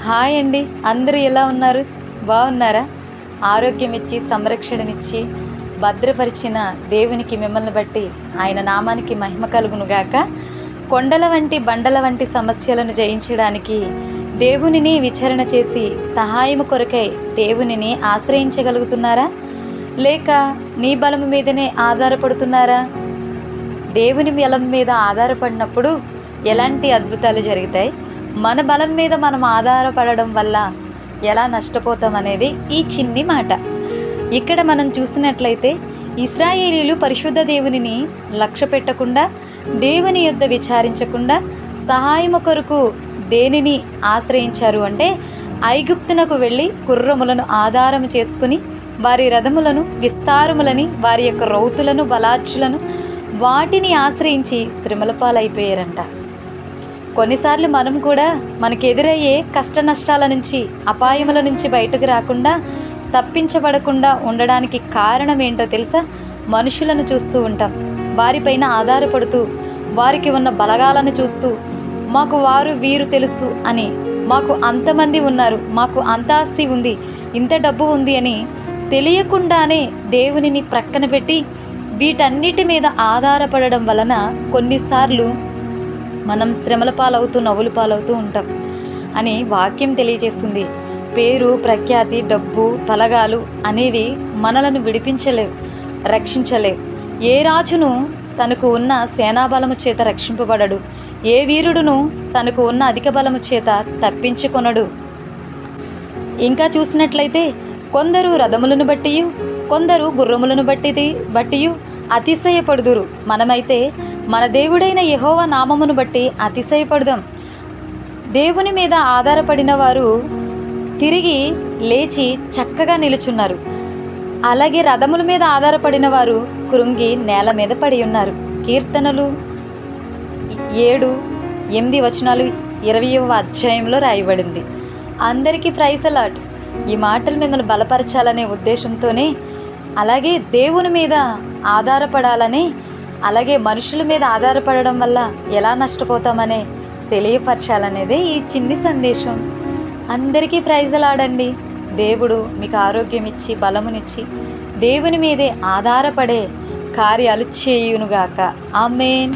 Hi అండి, అందరూ ఎలా ఉన్నారు? బాగున్నారా? ఆరోగ్యం ఇచ్చి సంరక్షణనిచ్చి భద్రపరిచిన దేవునికి మిమ్మల్ని బట్టి ఆయన నామానికి మహిమ కలుగునుగాక. కొండల వంటి బండల వంటి సమస్యలను జయించడానికి దేవునిని విచారణ చేసి సహాయము కొరకై దేవునిని ఆశ్రయించగలుగుతున్నారా? లేక నీ బలము మీదనే ఆధారపడుతున్నారా? దేవుని బలం మీద ఆధారపడినప్పుడు ఎలాంటి అద్భుతాలు జరుగుతాయి? మన బలం మీద మనం ఆధారపడడం వల్ల ఎలా నష్టపోతాం అనేది ఈ చిన్ని మాట. ఇక్కడ మనం చూసినట్లయితే ఇశ్రాయేలీలు పరిశుద్ధ దేవునిని లక్ష్య పెట్టకుండా, దేవుని యొద్ద విచారించకుండా సహాయము కొరకు దేనిని ఆశ్రయించారు అంటే ఐగుప్తునకు వెళ్ళి గుర్రములను ఆధారము చేసుకుని వారి రథములను విస్తారములని వారి యొక్క రౌతులను బలార్చులను వాటిని ఆశ్రయించి శ్రమల పాలైపోయారంట. కొన్నిసార్లు మనం కూడా మనకెదురయ్యే కష్ట నష్టాల నుంచి అపాయముల నుంచి బయటకు రాకుండా తప్పించబడకుండా ఉండడానికి కారణం ఏంటో తెలుసా? మనుషులను చూస్తూ ఉంటాం, వారిపైన ఆధారపడుతూ వారికి ఉన్న బలగాలను చూస్తూ మాకు వారు వీరు తెలుసు అని, మాకు అంతమంది ఉన్నారు, మాకు అంత ఆస్తి ఉంది, ఇంత డబ్బు ఉంది అని తెలియకుండానే దేవునిని ప్రక్కన పెట్టి వీటన్నిటి మీద ఆధారపడడం వలన కొన్నిసార్లు మనం శ్రమల పాలవుతూ నవ్వుల పాలవుతూ ఉంటాం అని వాక్యం తెలియజేస్తుంది. పేరు, ప్రఖ్యాతి, డబ్బు, బలగాలు అనేవి మనలను విడిపించలేవు, రక్షించలేవు. ఏ రాజును తనకు ఉన్న సేనాబలము చేత రక్షింపబడడు, ఏ వీరుడును తనకు ఉన్న అధిక బలము చేత తప్పించుకొనడు. ఇంకా చూసినట్లయితే కొందరు రథములను బట్టి, కొందరు గుర్రములను బట్టి అతిశయపడుదురు. మనమైతే మన దేవుడైన యెహోవా నామమును బట్టి అతిశయపడదాం. దేవుని మీద ఆధారపడిన వారు తిరిగి లేచి చక్కగా నిలుచున్నారు. అలాగే రథముల మీద ఆధారపడిన వారు కృంగి నేల మీద పడి ఉన్నారు. కీర్తనలు 7:8 వచనాలు 20వ అధ్యాయంలో రాయబడింది. అందరికీ ప్రైజ్ ది లార్డ్. ఈ మాటలు మిమ్మల్ని బలపరచాలనే ఉద్దేశంతోనే, అలాగే దేవుని మీద ఆధారపడాలని, అలాగే మనుషుల మీద ఆధారపడడం వల్ల ఎలా నష్టపోతామనే తెలియపరచాలనేదే ఈ చిన్ని సందేశం. అందరికీ ప్రైజ్ ది లార్డ్ అండి. దేవుడు మీకు ఆరోగ్యం ఇచ్చి బలమునిచ్చి దేవుని మీదే ఆధారపడే కార్యాలు చేయునుగాక. ఆమేన్.